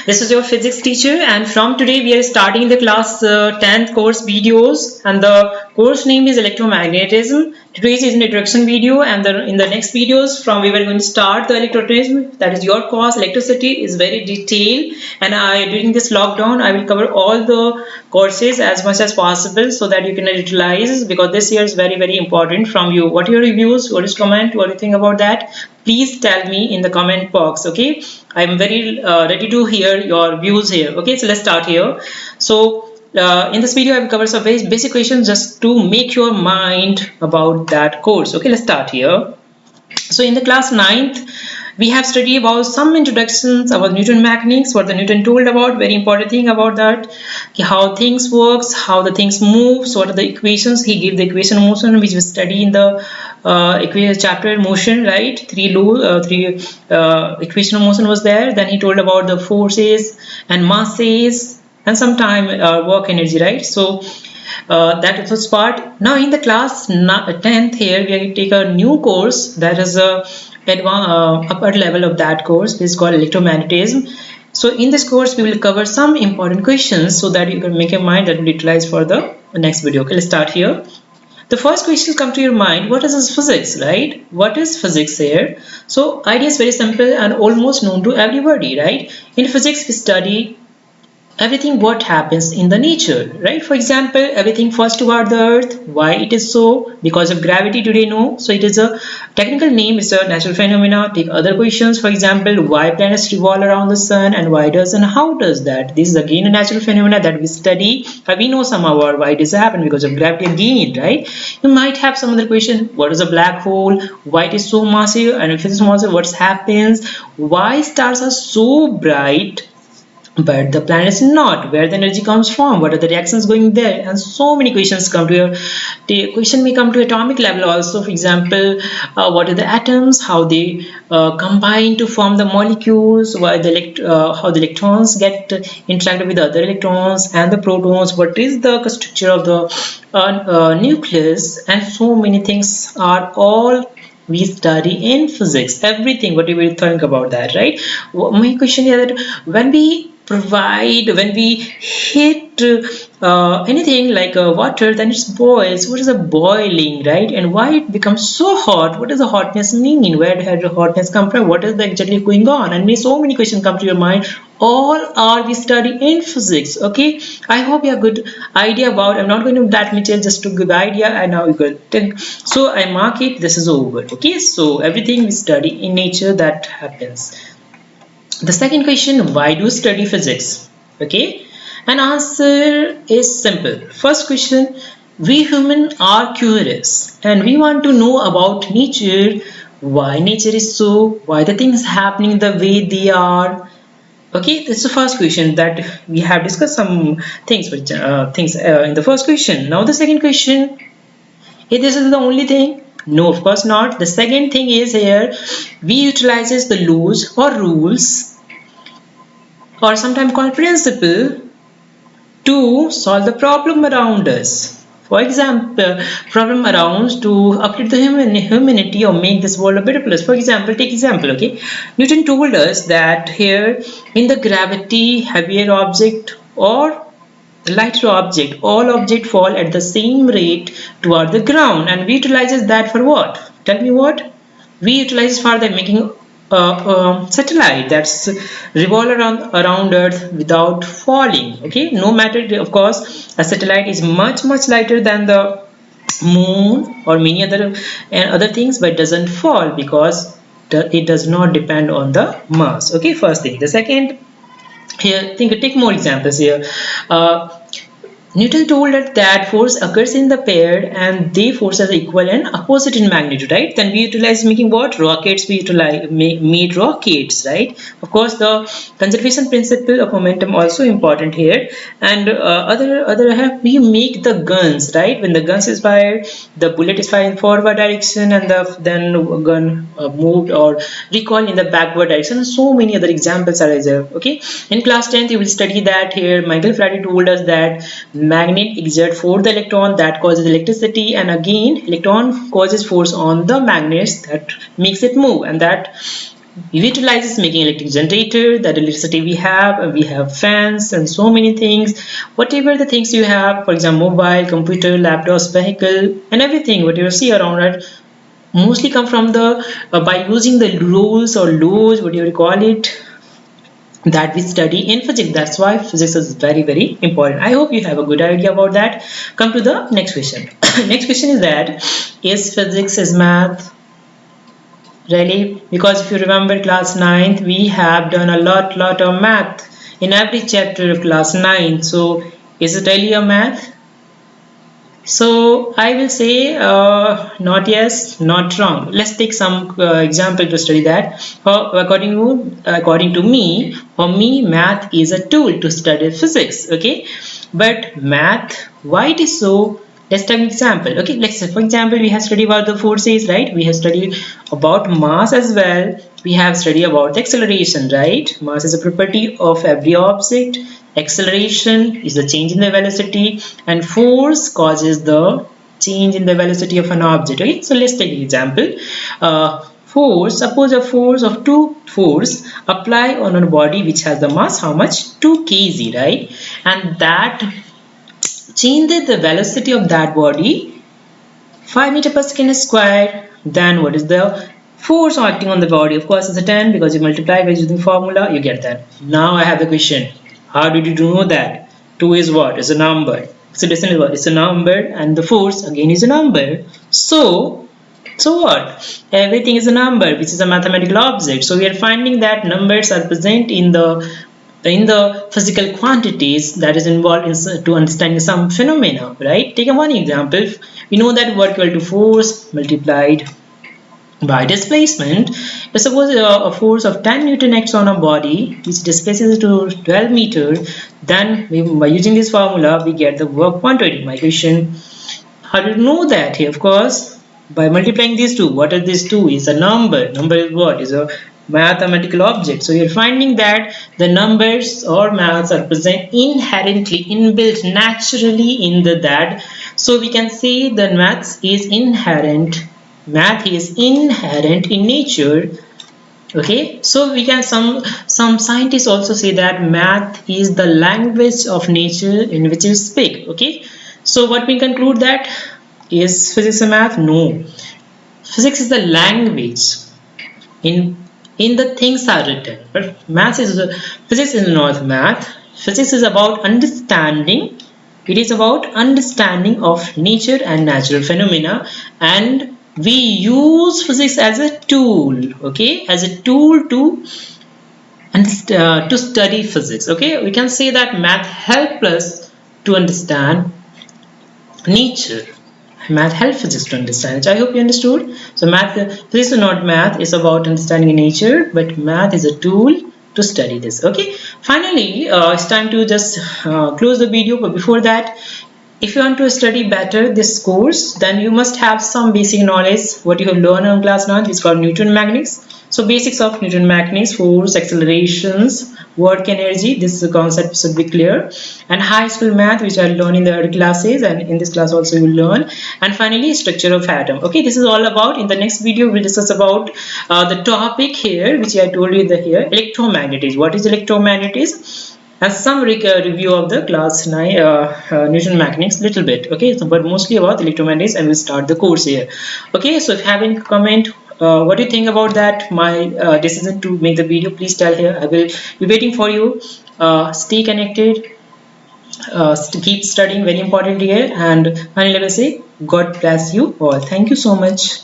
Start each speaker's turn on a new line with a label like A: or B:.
A: This is your physics teacher, and from today we are starting the class 10th course videos, and the course name is electromagnetism. Today's is an introduction video, and in the next videos from we were going to start the electromagnetism. That is your course. Electricity is very detailed, and during this lockdown I will cover all the courses as much as possible so that you can utilize, because this year is very important from you. What are your reviews? What is comment? What do you think about that? Please tell me in the comment box. Okay, I'm very ready to hear your views here. Okay, so let's start here. So in this video I will cover some very basic questions just to make your mind about that course. Okay, let's start here. So in the class 9th we have studied about some introductions about Newton mechanics, what the Newton told about, very important thing about that, how things works, how the things move, so what are the equations. He gave the equation of motion which we study in the chapter motion, right? Three equation of motion was there. Then he told about the forces and masses and sometime work energy, right? So that was part. Now in the class 10th here we take a new course that is a upper level of that course. This is called electromagnetism. So in this course we will cover some important questions so that you can make your mind that will utilize for the next video. Okay, let's start here. The first question come to your mind, what is physics, right? What is physics here? So idea is very simple and almost known to everybody, right? In physics we study everything what happens in the nature, right? For example, everything falls toward the earth. Why it is so? Because of gravity today, no. So it is a technical name, it's a natural phenomena. Take other questions, for example, why planets revolve around the sun and why does and how does that? This is again a natural phenomena that we study. We know some about why does happen because of gravity again, right? You might have some other question, what is a black hole? Why it is so massive? And if it is massive, what happens? Why stars are so bright but the planet is not? Where the energy comes from? What are the reactions going there? And so many questions come to your. The question may come to atomic level also. For example, what are the atoms? How they combine to form the molecules? Why how the electrons get interacted with the other electrons and the protons? What is the structure of the nucleus? And so many things are all we study in physics. Everything, what do you think about that, right? My question is that when we hit anything like water, then it boils. What is a boiling, right? And why it becomes so hot? What does the hotness mean? Where did the hotness come from? What is exactly going on? And so many questions come to your mind. All are we study in physics. Okay, I hope you have good idea about. I'm not going to that much just to give idea, and now you could think. So I mark it, this is over. Okay, so everything we study in nature that happens. The second question, why do you study physics? Okay, an answer is simple. First question, we humans are curious and we want to know about nature, why nature is so, why the things happening the way they are. Okay, this is the first question that we have discussed some things in the first question. Now the second question, is this is the only thing? No, of course not. The second thing is here, we utilizes the laws or rules or sometimes called principle to solve the problem around us. For example, problem around to upgrade the humanity or make this world a better place. For example, take example, okay? Newton told us that here in the gravity, heavier object or lighter object, all objects fall at the same rate toward the ground, and we utilizes that for what? Tell me what? We utilize for the making satellite that's revolve around Earth without falling. Okay, no matter, of course, a satellite is much lighter than the moon or many other things, but doesn't fall because it does not depend on the mass. Okay, first thing. The second, here take more examples here. Newton told us that force occurs in the pair and they forces are equal and opposite in magnitude, right? Then we utilize making what? Rockets. We utilize made rockets, right? Of course, the conservation principle of momentum also important here. And we make the guns, right? When the guns is fired, the bullet is fired in forward direction and then gun moved or recoiled in the backward direction. And so many other examples are there. Okay, in class 10th you will study that. Here Michael Faraday told us that magnet exert force the electron that causes electricity, and again electron causes force on the magnets that makes it move, and that utilizes making electric generator, that electricity we have fans and so many things, whatever the things you have, for example mobile, computer, laptops, vehicle and everything whatever you see around it mostly come from the by using the rules or laws, whatever you call it, that we study in physics. That's why physics is very important. I hope you have a good idea about that. Come to the next question. Next question is that is physics is math really? Because if you remember class 9th we have done a lot of math in every chapter of class 9. So is it really a math? So I will say not yes, not wrong. Let's take some example to study that. According to me, for me, math is a tool to study physics. Okay, but math, why it is so? Let's take an example. Okay, let's say for example we have studied about the forces, right? We have studied about mass as well. We have studied about the acceleration, right? Mass is a property of every object. Acceleration is the change in the velocity, and force causes the change in the velocity of an object. Okay, so let's take an example. Force, suppose a force of 2 force apply on a body which has the mass how much? 2 kg, right? And that changes the velocity of that body 5 meter per second square. Then what is the force acting on the body? Of course it's a 10 because you multiply by using formula, you get that. Now I have the question. How did you know that? 2 is what? It's a number. So distance is what? It's a number, and the force again is a number. So what? Everything is a number, which is a mathematical object. So we are finding that numbers are present in the physical quantities that is involved in to understanding some phenomena, right? Take one example. We know that work equal to force multiplied by displacement. But suppose a force of 10 Newton acts on a body which displaces to 12 meters, then by using this formula we get the work quantity. My question, how do you know that? Here, of course, by multiplying these two. What is this two? Is a number. Number is what? Is a mathematical object. So you're finding that the numbers or maths are present inherently, inbuilt, naturally in the that. So we can say the maths is inherent. Math is inherent in nature. Okay, so we can some scientists also say that math is the language of nature in which you speak. Okay, so what we conclude that is physics and math? No, physics is the language in the things are written, but math is physics is not math. Physics is about understanding. It is about understanding of nature and natural phenomena, and we use physics as a tool. Okay, as a tool to study physics. Okay, we can say that math helps us to understand nature. Math helps physics to understand it. I hope you understood. So physics is not math, it's about understanding nature, but math is a tool to study this. Okay, finally it's time to just close the video, but before that, if you want to study better this course, then you must have some basic knowledge what you have learned in class 9, which is called Newton mechanics. So basics of Newton mechanics, force, accelerations, work, energy, this concept should be clear. And high school math, which I learned in the early classes, and in this class also you will learn. And finally, structure of atom. Okay, this is all about. In the next video we'll discuss about the topic here, which I told you here, electromagnetism. What is electromagnetism? And some review of the class 9 Newton mechanics little bit. Okay, so but mostly about electromagnetism, and we'll start the course here. Okay, so if you have any comment, what do you think about that, my decision to make the video, please tell here. I will be waiting for you. Stay connected, keep studying, very important here, and finally I will say God bless you all. Thank you so much.